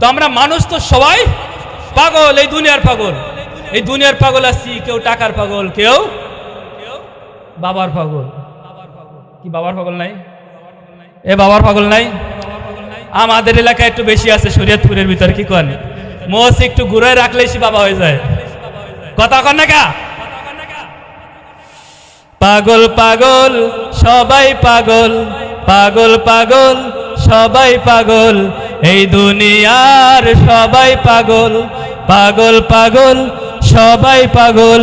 তো আমরা মানুষ তো সবাই পাগল, এই দুনিয়ার পাগল। এই দুনিয়ার পাগল আছি, কেউ টাকার পাগল, কেউ বাবার পাগল। কি বাবার পাগল নাই? এ বাবার পাগল নাই? আমাদের এলাকায় একটু বেশি আছে, শরীয়তপুরের ভিতরে। কি করেন, মোষ একটু ঘুরায় রাখলেই সে বাবা হয়ে যায়। কথা কন না কা? পাগল পাগল সবাই পাগল, পাগল পাগল সবাই পাগল, এই দুনিয়ার সবাই পাগল। পাগল পাগল সবাই পাগল,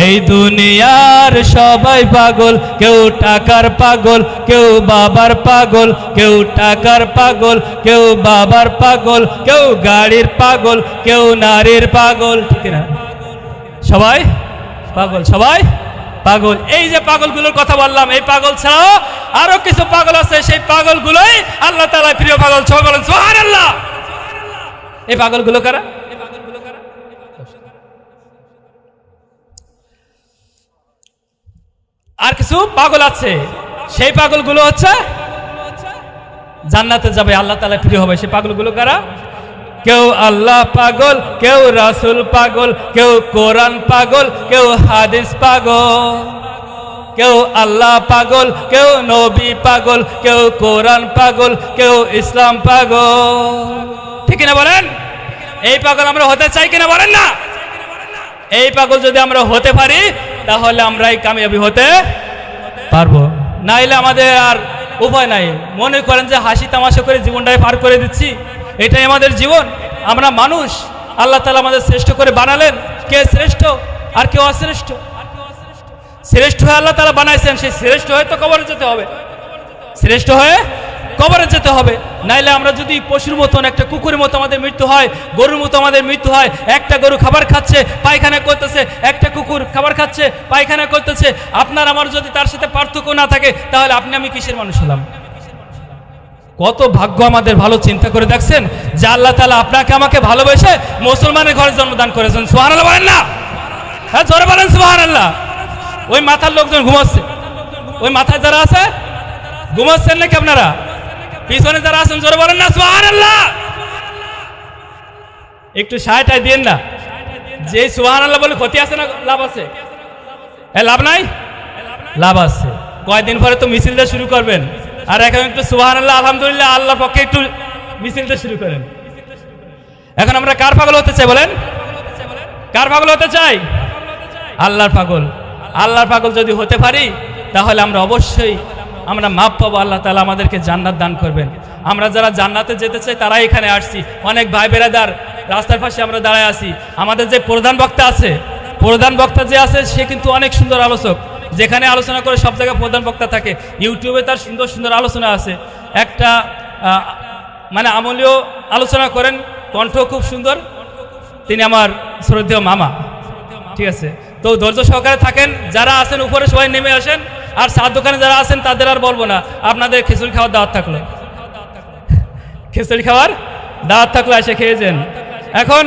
এই দুনিয়ার সবাই পাগল। কেউ টাকার পাগল, কেউ বাবার পাগল, কেউ টাকার পাগল, কেউ বাবার পাগল, কেউ গাড়ির পাগল, কেউ নারীর পাগল। ঠিক না? সবাই পাগল, সবাই পাগল। এই যে পাগলগুলোর কথা বললাম, এই পাগল ছাড়াও আরো কিছু পাগল আছে, সেই পাগলগুলোই আল্লাহ তাআলার প্রিয় পাগল। সবাই বলেন সুবহানাল্লাহ। এই পাগলগুলো কারা? আর কিছু পাগল আছে, সেই পাগলগুলো হচ্ছে জান্নাতে যাবে, আল্লাহ তাআলার প্রিয় হবে। সেই পাগলগুলো কারা? কেউ আল্লাহ পাগল, কেউ রাসূল পাগল, কেউ কোরআন পাগল, কেউ হাদিস পাগল। কেউ আল্লাহ পাগল, কেউ নবী পাগল, কেউ কোরআন পাগল, কেউ ইসলাম পাগল। ঠিক কিনা বলেন? এই পাগল আমরা হতে চাই কিনা বলেন না? এই পাগল যদি আমরা হতে পারি তাহলে আমরাই কামিয়াবি হতে পারবো, নাইলে আমাদের আর উপায় নাই। মনে করেন যে হাসি তামাশা করে জীবনটাই পার করে দিচ্ছি, এটাই আমাদের জীবন। আমরা মানুষ, আল্লাহ তাআলা আমাদের শ্রেষ্ঠ করে বানালেন। কে শ্রেষ্ঠ আর কেউ অশ্রেষ্ঠ? শ্রেষ্ঠ হয়ে আল্লাহ তাআলা বানাইছেন, সেই শ্রেষ্ঠ হয়ে তো কবরে যেতে হবে। শ্রেষ্ঠ হয়ে কবরে যেতে হবে, নাইলে আমরা যদি পশুর মতন, একটা কুকুরের মতো আমাদের মৃত্যু হয়, গরুর মতো আমাদের মৃত্যু হয়। একটা গরু খাবার খাচ্ছে, পায়খানা করতেছে, একটা কুকুর খাবার খাচ্ছে, পায়খানা করতেছে। আপনার আমার যদি তার সাথে পার্থক্য না থাকে, তাহলে আপনি আমি কিসের মানুষ হলাম? কত ভাগ্য আমাদের ভালো। চিন্তা করে দেখছেন যে আল্লাহ তাআলা আপনাকে আমাকে ভালোবেসে মুসলমানের ঘরে জন্মদান করেছেন। সুবহানাল্লাহ বলেন না? হ্যাঁ, জোরে বলেন সুবহানাল্লাহ। ওই মাথার লোকজন ঘুমাচ্ছে, ওই মাথায় যারা আছে ঘুমাচ্ছেন নাকি আপনারা? পিছনে যারা আছেন জোরে বলেন না সুবহানাল্লাহ। একটু সায়টাই দিন না, যে সুবহানাল্লাহ বলে ক্ষতি আছে না লাভ আছে? লাভ নাই? লাভ আছে। কয়েকদিন পরে তো মিছিলটা শুরু করবেন, আর এখন একটু সুবহানাল্লাহ আলহামদুলিল্লাহ আল্লাহর পক্ষে একটু মিছিলটা শুরু করেন। এখন আমরা কার পাগল হতে চাই বলেন? কার পাগল হতে চাই? আল্লাহর পাগল। আল্লাহর পাগল যদি হতে পারি তাহলে আমরা অবশ্যই আমরা মাপ পাবো, আল্লাহ তাআলা আমাদেরকে জান্নাত দান করবেন। আমরা যারা জান্নাতে যেতে চাই তারাই এখানে আসছি। অনেক ভাই বেরাদার রাস্তার পাশে আমরা দাঁড়ায় আছি। আমাদের যে প্রধান বক্তা আছে, প্রধান বক্তা যে আছে সে কিন্তু অনেক সুন্দর আলোচক, যেখানে আলোচনা করে সব জায়গায় প্রধান বক্তা থাকে। ইউটিউবে তার সুন্দর সুন্দর আলোচনা আছে। একটা মানে আমলীয় আলোচনা করেন, কণ্ঠ খুব সুন্দর। তিনি আমার শ্রদ্ধেয় মামা। ঠিক আছে, তো ধৈর্য সহকারে থাকেন। যারা আছেন উপরে সবাই নেমে আসেন, আর চার দোকানে যারা আছেন তাদের আর বলবো না, আপনাদের খিচুড়ি খাওয়ার দাওয়াত থাকলো, খিচুড়ি খাওয়ার দাওয়াত থাকলো, এসে খেয়ে যান। এখন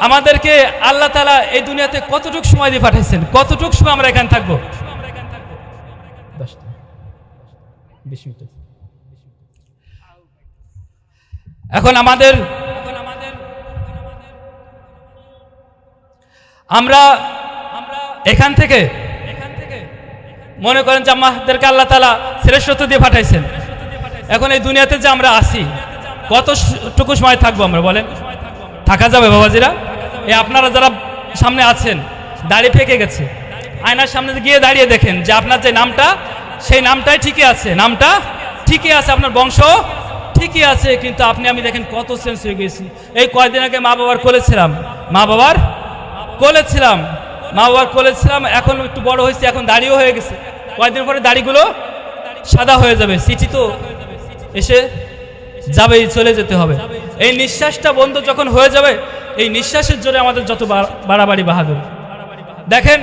আমাদেরকে আল্লাহ তাআলা এই দুনিয়াতে কতটুকু সময় দিয়ে পাঠাইছেন, কতটুকু সময় আমরা এখানে থাকবো? 20 মিনিট। এখন আমরা এখান থেকে মনে করেন যে আমাদেরকে আল্লাহ তাআলা শ্রেষ্ঠত্ব দিয়ে পাঠাইছেন। এখন এই দুনিয়াতে যে আমরা আসি, কতটুকু সময় থাকবো আমরা বলেন? থাকা যাবে বাবাজিরা? এই আপনারা যারা সামনে আছেন, দাড়ি পেকে গেছে, আয়নার সামনে গিয়ে দাঁড়িয়ে দেখেন যে আপনার যে নামটা, সেই নামটাই ঠিকই আছে, নামটা ঠিকই আছে, আপনার বংশ ঠিকই আছে, কিন্তু আপনি আমি দেখেন কত চেঞ্জ হয়ে গেছি। এই কয়েকদিন আগে মা বাবার কোলে ছিলাম, এখন একটু বড় হয়েছে, এখন দাড়িও হয়ে গেছে। কয়েকদিন পরে দাড়িগুলো সাদা হয়ে যাবে, চিঠি তো এসে যাবেই, চলে যেতে হবে। এই নিঃশ্বাসটা বন্ধ যখন হয়ে যাবে, এই নিঃশ্বাসের জোরে আমাদের যত বাড়াবাড়ি বাহাদুর। দেখেন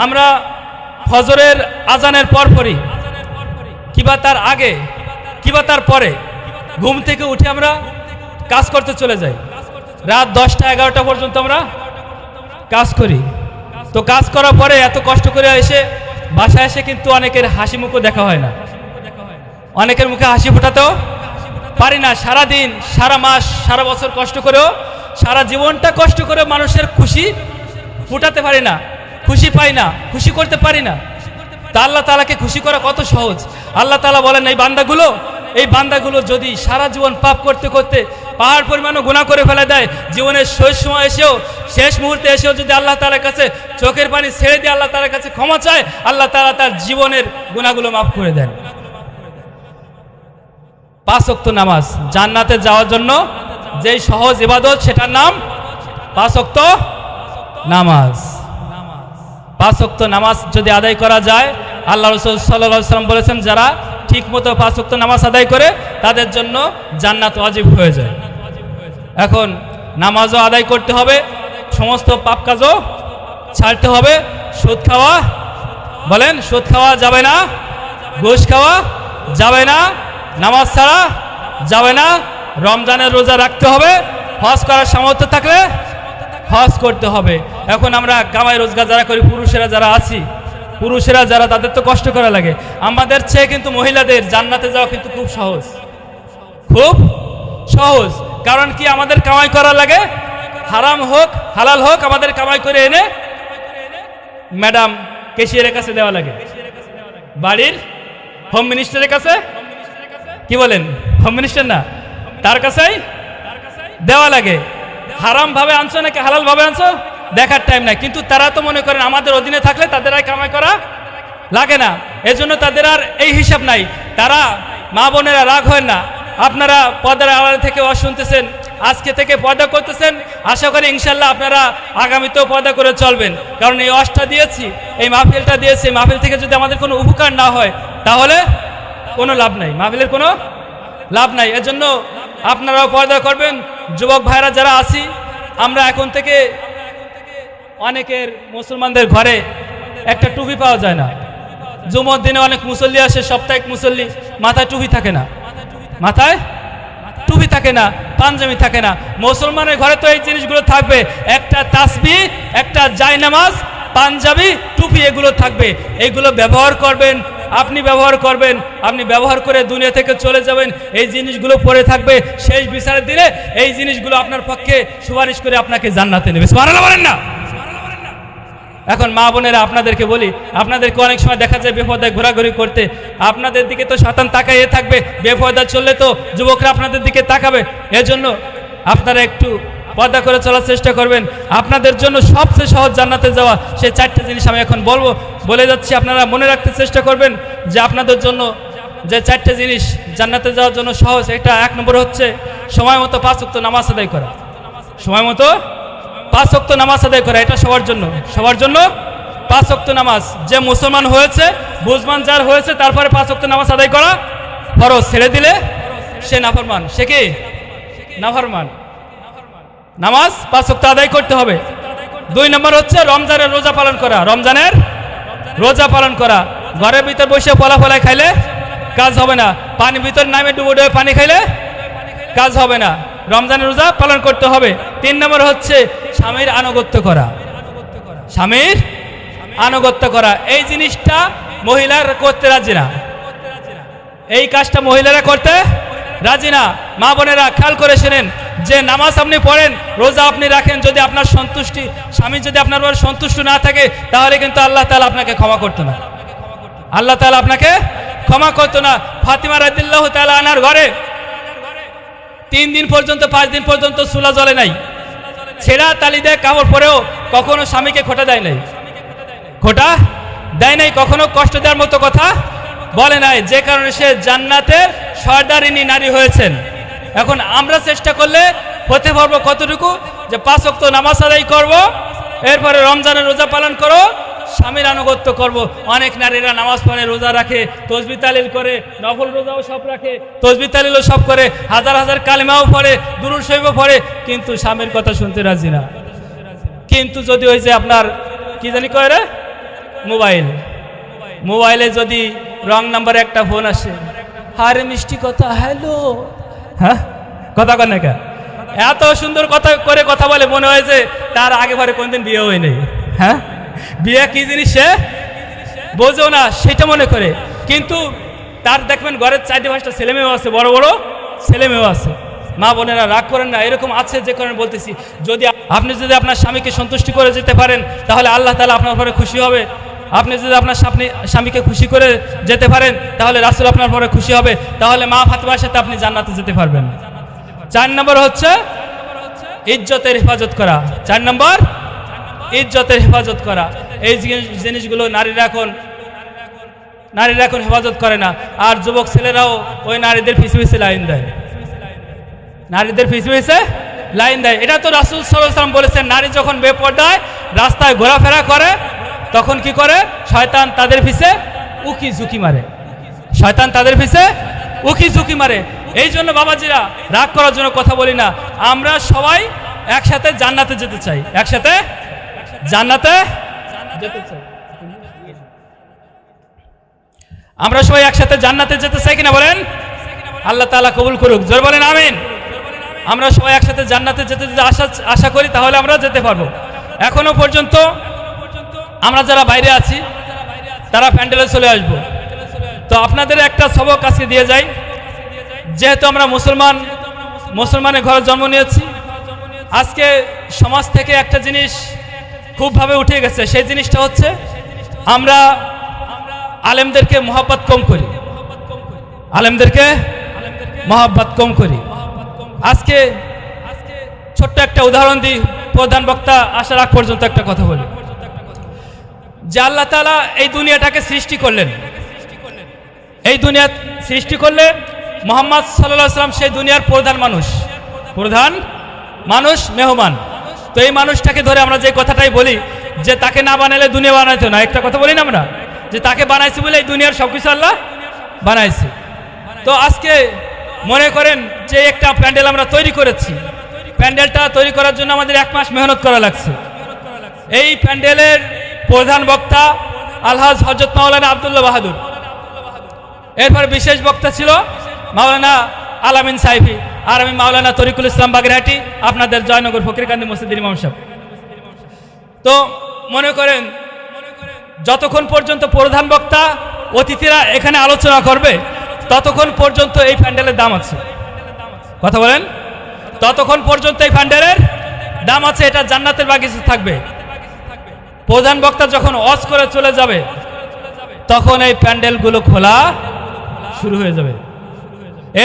আমরা ফজরের আজানের পরপরই কিবা তার আগে কিবা তার পরে ঘুম থেকে উঠে আমরা কাজ করতে চলে যাই। রাত 10টা 11টা পর্যন্ত আমরা কাজ করি। তো কাজ করার পরে এত কষ্ট করে এসে বাসায় এসে কিন্তু অনেকের হাসি মুখও দেখা হয় না, অনেকের মুখে হাসি ফোটাতেও পারি না, সারা দিন সারা মাস সারা বছর কষ্ট করেও সারা জীবনটা কষ্ট করে মানুষের খুশি ফুটাতে পারি না, খুশি পাই না, খুশি করতে পারি না। তা আল্লাহ তাআলাকে খুশি করা কত সহজ। আল্লাহ তাআলা বলেন এই বান্দাগুলো যদি সারা জীবন পাপ করতে করতে পাহাড় পরিমাণও গুনাহ করে ফেলে দেয়, জীবনের শেষ সময় এসেও শেষ মুহূর্তে এসেও যদি আল্লাহ তাআলার কাছে চোখের পানি ছেড়ে দিয়ে আল্লাহ তাআলার কাছে ক্ষমা চায়, আল্লাহ তাআলা তার জীবনের গুনাহগুলো মাফ করে দেন। 5 ওয়াক্ত নামাজ জান্নাতে যাওয়ার জন্য যেই সহজ ইবাদত, সেটার নাম 5 ওয়াক্ত নামাজ। 5 ওয়াক্ত নামাজ যদি আদায় করা যায়, আল্লাহ রাসূল সাল্লাল্লাহু আলাইহি ওয়াসাল্লাম বলেছেন, যারা ঠিকমতো 5 ওয়াক্ত নামাজ আদায় করে তাদের জন্য জান্নাত ওয়াজিব হয়ে যায়। এখন নামাজও আদায় করতে হবে, সমস্ত পাপ কাজও ছাড়তে হবে। সুদ খাওয়া, বলেন সুদ খাওয়া যাবে না, ঘুষ খাওয়া যাবে না, নামাজ ছাড়া যাবে না, রমজানের রোজা রাখতে হবে, হজ করার সামর্থ্য থাকলে হজ করতে হবে। এখন আমরা কামাই রোজগার যারা করি, পুরুষেরা যারা, তাদের তো কষ্ট করা লাগে। আমাদের চেয়ে কিন্তু মহিলাদের জান্নাতে যাওয়া কিন্তু খুব সহজ। কারণ কি, আমাদের কামাই করা লাগে, হারাম হোক হালাল হোক, আমাদের কামাই করে এনে ম্যাডাম ক্যাশিয়ারের কাছে দেওয়া লাগে, বাড়ির হোম মিনিস্টারের কাছে, কি বলেন, হোম মিনিস্টার না, তার কাছেই দেওয়া লাগে। হারাম ভাবে আনছো নাকি হালাল ভাবে আনছো দেখার টাইম নাই। কিন্তু তারা তো মনে করেন আমাদের অধীনে থাকলে তাদের আর কামাই করা লাগে না, এজন্য তাদের আর এই হিসাব নাই। তারা, মা বোনেরা রাগ হয় না, আপনারা পর্দার আড়াল থেকে ওয়াজ শুনতেছেন, আজকে থেকে পর্দা করতেছেন, আশা করি ইনশাল্লাহ আপনারা আগামীতেও পর্দা করে চলবেন। কারণ এই ওয়াজটা দিয়েছি, এই মাহফিলটা দিয়েছি, মাহফিল থেকে যদি আমাদের কোনো উপকার না হয় তাহলে কোনো লাভ নাই, মাহফিলের কোনো লাভ নাই। এজন্য আপনারাও পর্দা করবেন। যুবক ভাইরা যারা আছি, আমরা এখন থেকে, অনেকের মুসলমানদের ঘরে একটা টুপি পাওয়া যায় না। জুমার দিনে অনেক মুসল্লি আসে, সাপ্তাহিক মুসল্লি, মাথায় টুপি থাকে না, মাথায় টুপি থাকে না, পাঞ্জাবি থাকে না। মুসলমানের ঘরে তো এই জিনিসগুলো থাকবে, একটা তাসবিহ, একটা জায়নামাজ, পাঞ্জাবি, টুপি, এগুলো থাকবে। এইগুলো ব্যবহার করবেন, আপনি ব্যবহার করবেন, আপনি ব্যবহার করে দুনিয়া থেকে চলে যাবেন। এই জিনিসগুলো পড়ে থাকবে, শেষ বিচারের দিনে এই জিনিসগুলো আপনার পক্ষে সুপারিশ করে আপনাকে জান্নাতে নেবে। সুবহানাল্লাহ বলেন না? এখন মা বোনেরা, আপনাদেরকে বলি, আপনাদেরকে অনেক সময় দেখা যায় বেপরদায় ঘোরাঘুরি করতে, আপনাদের দিকে তো শয়তান তাকাইয়ে থাকবে, বেপরদা চললে তো যুবকরা আপনাদের দিকে তাকাবে। এজন্য আপনারা একটু পর্দা করে চলার চেষ্টা করবেন। আপনাদের জন্য সবচেয়ে সহজ জান্নাতে যাওয়া, সেই 4টে জিনিস আমি এখন বলে যাচ্ছি, আপনারা মনে রাখতে চেষ্টা করবেন যে আপনাদের জন্য যে 4টে জিনিস জান্নাতে যাওয়ার জন্য সহজ। এটা 1 নম্বর হচ্ছে সময় মতো 5 ওয়াক্ত নামাজ আদায় করা। সময় মতো 5 ওয়াক্ত নামাজ আদায় করা, এটা সবার জন্য 5 ওয়াক্ত নামাজ। যে মুসলমান হয়েছে, বুঝমান যার হয়েছে, তারপরে 5 ওয়াক্ত নামাজ আদায় করা ফরজ। ছেড়ে দিলে সে নাফরমান। সে কি নাফরমান? নামাজ 5 ওয়াক্ত আদায় করতে হবে। 2 নম্বর হচ্ছে রমজানের রোজা পালন করা। রমজানের রোজা পালন করা। ঘরের ভিতর বসে ফলাফলায় খাইলে কাজ হবে না, পানির ভিতর নামে ডুবে পানি খাইলে কাজ হবে না। রমজানের রোজা পালন করতে হবে। 3 নম্বর হচ্ছে স্বামীর আনুগত্য করা। স্বামীর আনুগত্য করা, এই জিনিসটা মহিলারা করতে রাজি না। এই কাজটা মহিলারা করতে রাজি না। মা বোনেরা খেয়াল করে শুনেন, যে নামাজ আপনি পড়েন, রোজা আপনি রাখেন, যদি আপনার সন্তুষ্টি, স্বামী যদি আপনার উপর সন্তুষ্ট না থাকে, তাহলে কিন্তু আল্লাহ তাআলা আপনাকে ক্ষমা করতো না। আল্লাহ তাআলা আপনাকে ক্ষমা করতো না। ফাতিমা রাদিয়াল্লাহু তাআলা আনহার ঘরে 3 দিন পর্যন্ত, 5 দিন পর্যন্ত চুলা জ্বলে নাই। ছেঁড়া তালি দিয়ে কাপড় পরেও কখনো স্বামীকে খোঁটা দেয় নাই, কখনো কষ্ট দেওয়ার মতো কথা বলে নাই, যে কারণে সে জান্নাতের সর্দারিনী নারী হয়েছেন। এখন আমরা চেষ্টা করলে হতে পারবো কতটুকু, যে 5 ওয়াক্ত নামাজ আদায় করব, এরপরে রমজানের রোজা পালন করো, স্বামীর আনুগত্য করব। অনেক নারীরা নামাজ পড়ে, রোজা রাখে, তসবিহ তাহলিল করে, নফল রোজাও সব রাখে, তসবিহ তাহলিলও সব করে, হাজার হাজার কালিমাও পড়ে, দুরূদ শরীফও পড়ে, কিন্তু স্বামীর কথা শুনতে রাজি না। কিন্তু যদি ওই যে আপনার কি জানি কয় রে, মোবাইলে যদি রং নাম্বারে একটা ফোন আসে, হারে মিষ্টি কথা, হ্যালো, হ্যাঁ কথা কয় না, এত সুন্দর কথা বলে, মনে হয় যে তার আগে পরে কোনদিন বিয়ে হয় নাই। হ্যাঁ, বিয়ে কি জিনিস সে বোঝো না, সেটা মনে করে। কিন্তু তার দেখবেন ঘরের 4-5টা ছেলে মেয়েও আছে, বড় বড় ছেলে মেয়েও আছে। মা বোনেরা রাগ করেন না, এরকম আছে যে কারণে বলতেছি। আপনি যদি আপনার স্বামীকে সন্তুষ্টি করে যেতে পারেন তাহলে আল্লাহ তাআলা আপনার উপরে খুশি হবে। আপনি যদি আপনার স্বামীকে খুশি করে যেতে পারেন তাহলে রাসূল আপনার উপরে খুশি হবে। তাহলে মা ফাতেমার সাথে আপনি জান্নাতে যেতে পারবেন। 4 নম্বর হচ্ছে ইজ্জতের হেফাজত করা। 4 নম্বর ইজ্জতের হেফাজত করা। এই জিনিসগুলো নারীরা এখন হেফাজত করে না। আর যুবক ছেলেরাও ওই নারীদের পিছু পিছু লাইন দেয়, নারীদের পিছু পিছু লাইন দেয়। এটা তো রাসূল সাল্লাল্লাহু আলাইহি ওয়াসাল্লাম বলেছেন, নারী যখন বেপরদায় রাস্তায় ঘোরাফেরা করে তখন কি করে? শয়তান তাদের পিছে উকি ঝুঁকি মারে, শয়তান তাদের পিছে উকি ঝুঁকি মারে। এই জন্য বাবাজিরা রাগ করার জন্য কথা বলি না, আমরা সবাই একসাথে জান্নাতে যেতে চাই, একসাথে জান্নাতে যেতে চাই। আমরা সবাই একসাথে জান্নাতে যেতে চাই কিনা বলেন? আল্লাহ তাআলা কবুল করুক, জোরে বলেন আমিন। আমরা সবাই একসাথে জান্নাতে যেতে যদি আশা করি তাহলে আমরা যেতে পারবো। এখনো পর্যন্ত আমরা যারা বাইরে আছি তারা প্যান্ডেলে চলে আসবো। তো আপনাদের একটা সবক আজকে দিয়ে যাই। যেহেতু আমরা মুসলমানের ঘরে জন্ম নিয়েছি, আজকে সমাজ থেকে একটা জিনিস খুবভাবে উঠে গেছে। সেই জিনিসটা হচ্ছে আমরা আলেমদেরকে মহব্বত কম করি, আলেমদেরকে মহব্বত কম করি। আজকে ছোট্ট একটা উদাহরণ দিই, প্রধান বক্তা আসার আগ পর্যন্ত একটা কথা বলি। যে আল্লাহ তাআলা এই দুনিয়াটাকে সৃষ্টি করলেন, এই দুনিয়া সৃষ্টি করলে মুহাম্মদ সাল্লাল্লাহু আলাইহি ওয়াসাল্লাম সেই দুনিয়ার প্রধান মানুষ, মেহমান। তো এই মানুষটাকে ধরে আমরা যে কথাটাই বলি যে তাকে না বানালে দুনিয়া বানাইতো না, একটা কথা বলি না আমরা, যে তাকে বানাইছি বলে এই দুনিয়ার সবকিছু আল্লাহ বানাইছে। তো আজকে মনে করেন যে একটা প্যান্ডেল আমরা তৈরি করেছি, প্যান্ডেলটা তৈরি করার জন্য আমাদের 1 মাস মেহনত করা লাগছে। এই প্যান্ডেলের প্রধান বক্তা আলহাজ হযরত মাওলানা আব্দুল্লাহ বাহাদুর, এরপর বিশেষ বক্তা ছিল মাওলানা আলামিন সাইফি, আর আমি মাওলানা তরিকুল ইসলাম বাগেরহাটি, আপনাদের জয়নগর ফকিরকান্দি মসজিদের ইমাম সাহেব। তো মনে করেন যতক্ষণ পর্যন্ত প্রধান বক্তা অতিথিরা এখানে আলোচনা করবে ততক্ষণ পর্যন্ত এই প্যান্ডেলের দাম আছে, কথা বলেন, ততক্ষণ পর্যন্ত এই প্যান্ডেলের দাম আছে, এটা জান্নাতের বাগিচা থাকবে। প্রধান বক্তা যখন ওয়াজ করে চলে যাবে তখন এই প্যান্ডেলগুলো খোলা শুরু হয়ে যাবে।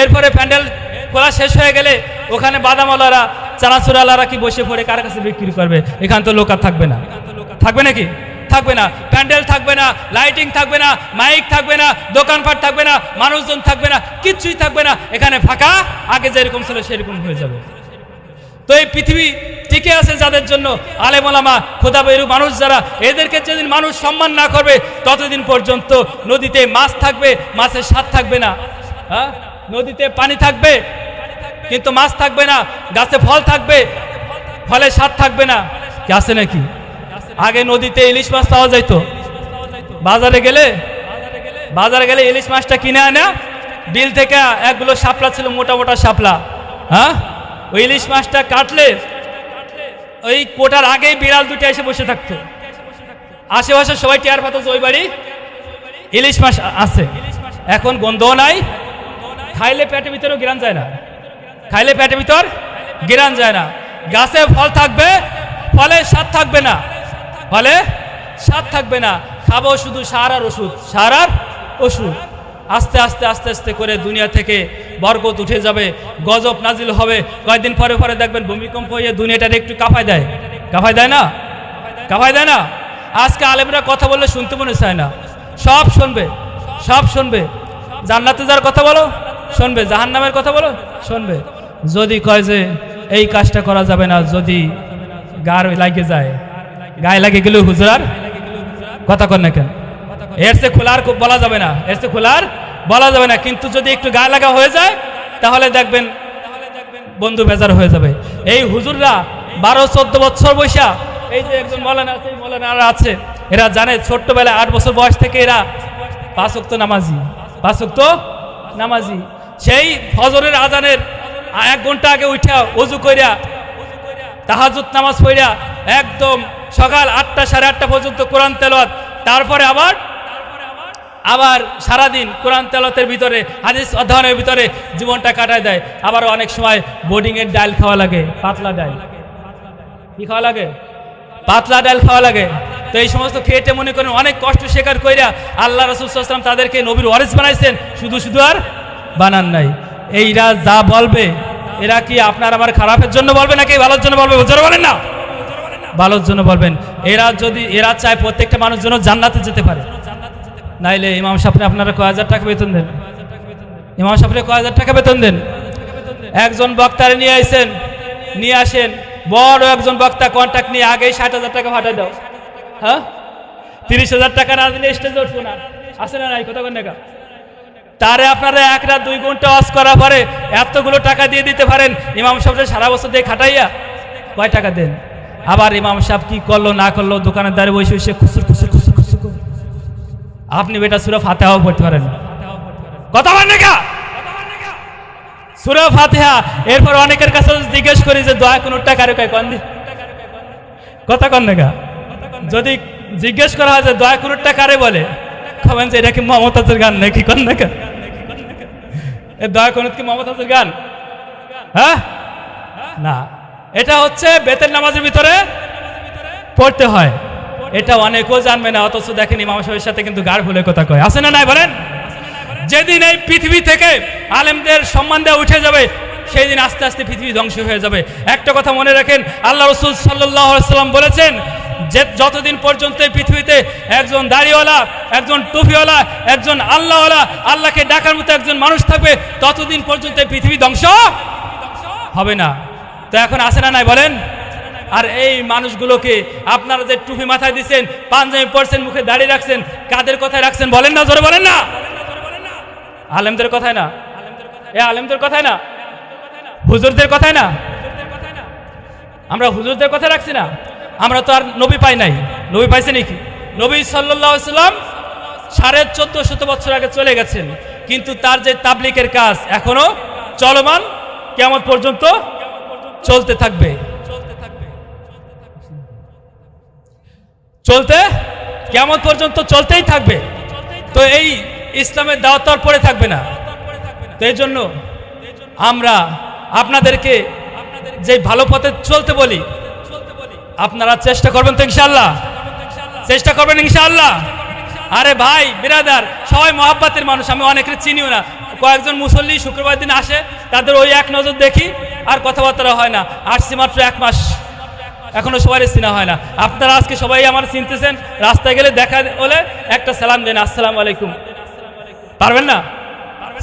এরপরে প্যান্ডেল খোলা শেষ হয়ে গেলে ওখানে বাদামওয়ালারা, চানাচুরালারা কি বসে পড়ে কার কাছে বিক্রি করবে? এখান তো লোক আর থাকবে না, থাকবে নাকি? থাকবে না। প্যান্ডেল থাকবে না, লাইটিং থাকবে না, মাইক থাকবে না, দোকানপাট থাকবে না, মানুষজন থাকবে না, কিচ্ছুই থাকবে না। এখানে ফাঁকা, আগে যেরকম ছিল সেরকম হয়ে যাবে। তো এই পৃথিবী টিকে আছে যাদের জন্য, আলেম ওলামা, খোদাবৈরু মানুষ যারা, এদেরকে যেদিন মানুষ সম্মান না করবে ততদিন পর্যন্ত নদীতে মাছ থাকবে, মাছের স্বাদ থাকবে না। হ্যাঁ, নদীতে পানি থাকবে কিন্তু মাছ থাকবে না, গাছে ফল থাকবে, ফলের স্বাদ থাকবে না। কি আছে নাকি? আগে নদীতে ইলিশ মাছ পাওয়া যাইত, বাজারে গেলে ইলিশ মাছটা কিনে আনা, বিল থেকে একগুলো শাপলা ছিল, মোটা মোটা শাপলা। হ্যাঁ, ওই ইলিশ মাছটা কাটলে ওই কোটার আগেই বিড়াল দুটো এসে বসে থাকতো, আশেপাশে সবাই টের পেত যে ওই বাড়ি ইলিশ মাছ আছে। এখন গন্ধও নাই, খাইলে পেটের ভিতরেও গিরান যায় না, খাইলে পেটের ভিতর গিরান যায় না। গাছে ফল থাকবে, ফলে স্বাদ থাকবে না, ফলে স্বাদ থাকবে না। খাবো শুধু সার আর ওষুধ, সার আর ওষুধ। আস্তে আস্তে আস্তে আস্তে করে দুনিয়া থেকে বরকত উঠে যাবে, গজব নাজিল হবে। কয়েকদিন পরে পরে দেখবেন ভূমিকম্প হয়ে দুনিয়াটার একটু কাঁপায় দেয়, কাঁপায় দেয় না, কাঁপায় দেয় না। আজকে আলেমরা কথা বললে শুনতে মনে চায় না, সব শুনবে, সব শুনবে। জান্নাতে যার কথা বলো শুনবে, জাহান্নামের কথা বলো শুনবে। যদি কয় যে এই কাজটা করা যাবে না, যদি গায়ে লাগে যায়, গায়ে লাগে গেলেও হুজুর কথা কর না কেন, এর সে খোলার বলা যাবে না, এর সে খোলার বলা যাবে না। কিন্তু যদি একটু গায়ে লাগা হয়ে যায় তাহলে দেখবেন বন্ধু বেজার হয়ে যাবে। এই হুজুররা 12-14 বছর বয়সা, এই যে একজন মৌলানা আছে, মৌলানারা আছে, এরা জানে ছোট্টবেলায় 8 বছর বয়স থেকে এরা 5 ওয়াক্ত নামাজি, 5 ওয়াক্ত নামাজি। সেই ফজরের আজানের 1 ঘন্টা আগে উঠা ওযু কইরা তাহাজ্জুদ নামাজ পড়া একদম সকাল 8টা সাড়ে 8টা পর্যন্ত কোরআন তেলাওয়াত, তারপরে আবার আবার সারাদিন কোরআন তেলাওয়াতের ভিতরে, হাদিস অধ্যয়নের ভিতরে জীবনটা কাটায় দেয়। আবার অনেক সময় বোর্ডিংয়ের ডাল খাওয়া লাগে, পাতলা ডাল। কি খাওয়া লাগে? পাতলা ডাল খাওয়া লাগে। তো এই সমস্ত খেয়েটে মনে করেন অনেক কষ্ট স্বীকার কইরা আল্লাহ রাসূল সাল্লাল্লাহু আলাইহি ওয়াসাল্লাম তাদেরকে নবীর ওয়ারিস বানাইছেন, শুধু শুধু আর বানান নাই। এইরা যা বলবে, এরা কি আপনার আমার খারাপের জন্য বলবে নাকি ভালোর জন্য বলবে? জোরে বলেন না। ভালোর জন্য বলবেন। এরা চায় প্রত্যেকটা মানুষ যেন জান্নাতে যেতে পারে। নাইলে ইমাম সাহেবকে আপনারা কয় হাজার টাকা বেতন দেন? ইমাম সাহেবকে কয় হাজার টাকা বেতন দেন? একজন বক্তারে নিয়ে আসেন, নিয়ে আসেন, বড় একজন বক্তা কন্ট্যাক্ট নিয়ে আগেই 60,000 টাকা ভাড়া দাও। হ্যাঁ, 30,000 টাকা না দিলে স্টেজে উঠবো না। আসে না নাই কথা কোন টাকা? তারে আপনারা 1 রাত 2 ঘন্টা ওয়াজ করার পরে এতগুলো টাকা দিয়ে দিতে পারেন। ইমাম সাহেবকে সারা বছর দিয়ে খাটাইয়া কয় টাকা দেন? আবার ইমাম সাহেব কি করলো না করলো দোকানের দ্বারে বসে বসে খুসুর খুসুর খুসুর খুসুর করে। আপনি বেটা সূরা ফাতিহাও পড়তে পারেন কথা বলেন না? সূরা ফাতিহা। এরপর অনেকের কাছে জিজ্ঞেস করি যে দোয়া কোনটা কারে কয় কোন দি কথা কন না? যদি জিজ্ঞেস করা হয় যে দোয়া কোনটা কারে বলে, খাবেন যে এটা কি মমতাজের গান নাকি কোন না? এই দোয়া কোন কি মমতাজের গান? হ্যাঁ না, এটা হচ্ছে বেতের নামাজের ভিতরে পড়তে হয়। এটা অনেকেও জানবে না, অথচ দেখেন ইমাম সাহেবের সাথে কিন্তু গাড় ফুলে কথা কয়। আছে না নাই বলেন? যেদিন এই পৃথিবী থেকে আলেমদের সম্মান দেওয়া উঠে যাবে, সেই দিন আস্তে আস্তে পৃথিবী ধ্বংস হয়ে যাবে। একটা কথা মনে রাখেন, আল্লাহ রাসূল সাল্লাল্লাহু আলাইহি ওয়াসাল্লাম বলেছেন যে যতদিন পর্যন্ত এই পৃথিবীতে একজন দাড়িওয়ালা, একজন টুপিওয়ালা, একজন আল্লাহওয়ালা, আল্লাহকে ডাকার মতো একজন মানুষ থাকবে, ততদিন পর্যন্ত এই পৃথিবী ধ্বংস হবে না। তো এখন আসে না নাই বলেন? আর এই মানুষগুলোকে আপনারা যে টুপি মাথায় দিচ্ছেন, পাঞ্জাবি পরছেন, মুখে দাড়ি রাখছেন, কাদের কথায় রাখছেন বলেন না? জোরে বলেন না। আলেমদের কথায় না? এ আলেমদের কথায় না? হুজুরদের কথায় না? আমরা হুজুরদের কথা রাখছি না? আমরা তো আর নবী পাই নাই। নবী পাইছে নাকি? নবী সাল্লাল্লাহু আলাইহি ওয়াসাল্লাম 1450 বছর আগে চলে গেছেন, কিন্তু তার যে তাবলীগের কাজ এখনো চলমান, কিয়ামত পর্যন্ত চলতে থাকবে। কিয়ামত পর্যন্ত চলতেই থাকবে। তো এই ইসলামের দাওয়াত আর পড়ে থাকবে না। তো এই জন্য আমরা আপনাদেরকে যে ভালো পথে চলতে বলি, আপনারা চেষ্টা করবেন তো ইনশাআল্লাহ? চেষ্টা করবেন ইনশাআল্লাহ? আরে ভাই বিরাদার, সবাই মহাব্বতের মানুষ, আমি অনেকের চিনিও না। কয়েকজন মুসল্লি শুক্রবার দিন আসে, তাদের ওই এক নজর দেখি, আর কথাবার্তা হয় না। আসছি মাত্র 1 মাস, এখনো সবাই চিনা হয় না। আপনারা আজকে সবাই আমার চিনতেছেন, রাস্তায় গেলে দেখা হলে একটা সালাম দেন, আসসালামু আলাইকুম। পারবেন না?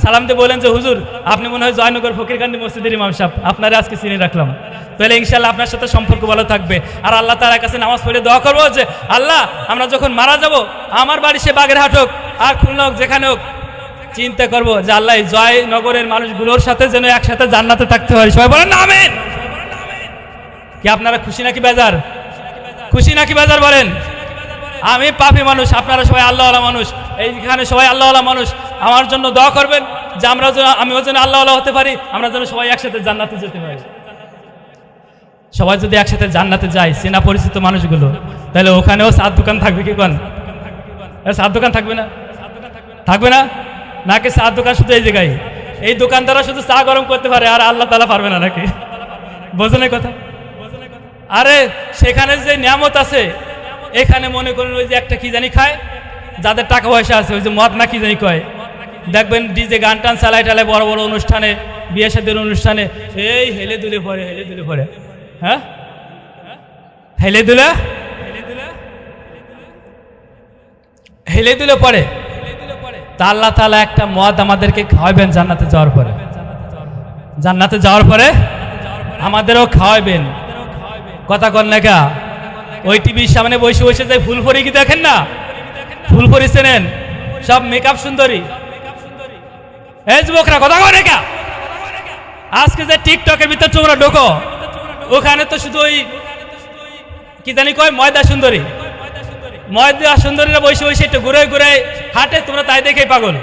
সালাম দিয়ে বলেন যে হুজুর আপনি মনে হয় জয়নগর ফকিরকান্দি মসজিদের ইমাম সাহেব, আপনারা আজকে চিনে রাখলাম। তাহলে ইনশাআল্লাহ আপনার সাথে সম্পর্ক ভালো থাকবে। আর আল্লাহ তাআলার কাছে নামাজ পড়ে দোয়া করবো যে আল্লাহ, আমরা যখন মারা যাব, আমার বাড়ি সে বাগেরহাট হোক আর খুলনা হোক, যেখানে হোক, চিন্তা করবো যে আল্লাহ জয়নগরের মানুষগুলোর সাথে যেন একসাথে জান্নাতে থাকতে হয়। সবাই বলেন না আমিন। কি আপনারা খুশি নাকি বেজার? খুশি নাকি বেজার বলেন? আমি পাপী মানুষ, আপনারা সবাই আল্লাহওয়ালা মানুষ, এইখানে সবাই আল্লাহওয়ালা মানুষ। আমার জন্য দোয়া করবেন যে আমিও যেন আল্লাহওয়ালা হতে পারি, আমরা যেন সবাই একসাথে জান্নাতে যেতে পারি। সবাই যদি একসাথে জান্নাতে যায়, চেনা পরিচিত মানুষগুলো, তাহলে ওখানেও চার দোকান থাকবে। কি কোন? চার দোকান থাকবে না? থাকবে না? নাকি চার দোকান শুধু এই জায়গায়? এই দোকানদাররা শুধু চা গরম করতে পারে, আর আল্লাহ তাআলা পারবে না নাকি? বোঝেন কথা? আরে সেখানে যে নিয়ামত আছে, এখানে মনে করেন ওই যে একটা কি জানি খায়, যাদের টাকা পয়সা আছে, ওই যে মদ না কি জানি কয়, দেখবেন ডিজে গান টান চালায় টালায় বড় বড় অনুষ্ঠানে, বিয়ে শাদীর অনুষ্ঠানে, এই হেলে দুলে পড়ে। হ্যাঁ, হেলে দুলে পড়ে। তা আল্লাহ তাআলা একটা মদ আমাদেরকে খাওয়াবেন জান্নাতে যাওয়ার পরে। জান্নাতে যাওয়ার পরে আমাদেরও খাওয়াবেন। কথা কন না কা? ওই টিভির সামনে বসে বসে যে ফুলফড়ি কি দেখেন না? ফুলফড়ি চেনেন? সব মেকআপ সুন্দরী। এই যুবকরা কথা কন না কা? আজকে যে টিকটকের ভিতর তোমরা ঢোকো, ওখানে তো শুধু ওই কি জানি কয় ময়দা সুন্দরী। ময়দা সুন্দরীরা বসে বসে একটু ঘুরে ঘুরে হাঁটে, তোমরা তাই দেখেই পাগল।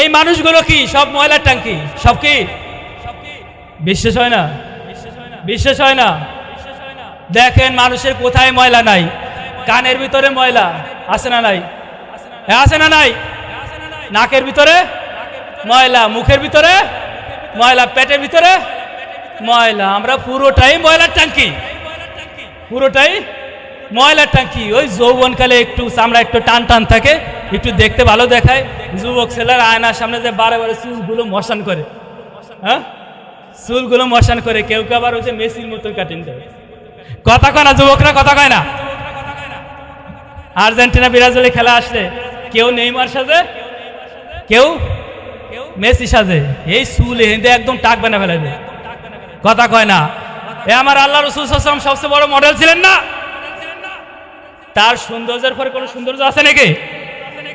এই মানুষগুলো কি সব ময়লার টাঙ্কি? সব কি? বিশ্বাস হয় না? বিশ্বাস হয় না? দেখেন মানুষের কোথায় ময়লা নাই? কানের ভিতরে ময়লা আছে না নাই? আছে না নাই? নাকের ভিতরে ময়লা, মুখের ভিতরে ময়লা, পেটের ভিতরে ময়লা, আমরা পুরোটাই ময়লার ট্যাঙ্কি, পুরোটাই ময়লার ট্যাঙ্কি। ওই যৌবনকালে একটু চামড়া একটু টান টান থাকে, একটু দেখতে ভালো দেখায়, যুবক ছেলের আয়নার সামনে যে বারে বারে চুলগুলো মশান করে, হ্যাঁ চুলগুলো মশান করে, কেউ কেউ আবার হচ্ছে মেসির মতন কাটিং দেয়। কথা কয় না যুবকরা, কথা কয় না? আর্জেন্টিনা ব্রাজিলে খেলা আসলে কেউ নেইমার সাজে, কেউ মেসি সাজে, এই চুল হেঁদে একদম টাক বানা ফেলে দেয়। কথা কয় না? এ আমার আল্লাহ রাসূল সাল্লাল্লাহু আলাইহি ওয়াসাল্লাম সবচেয়ে বড় মডেল ছিলেন না? তার সৌন্দর্যের পরে কোনো সৌন্দর্য আছে নাকি?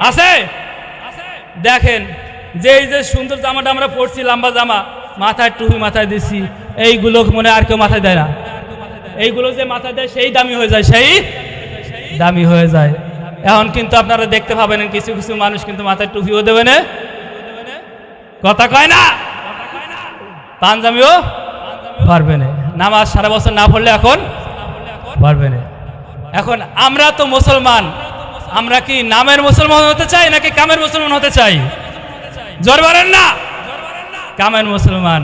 আছে? দেখেন যে এই যে সুন্দর জামাটা আমরা পরছি, লম্বা জামা, মাথায় টুপি মাথায় দিছি, এইগুলো মনে আর কেউ মাথায় দেয় না। এইগুলো যে মাথায় দেয় সেই দামি হয়ে যায়, সেই দামি হয়ে যায়। এখন কিন্তু আপনারা দেখতে পাবেন কিছু কিছু মানুষ কিন্তু মাথায় টুপিও দেবে না, কথা কয় না, পাঞ্জাবিও পারবে না, নামাজ সারা বছর না পড়লে এখন পারবে না। এখন আমরা তো মুসলমান, আমরা কি নামের মুসলমান হতে চাই নাকি কামের মুসলমান হতে চাই? জোর বলেন না, কামের মুসলমান।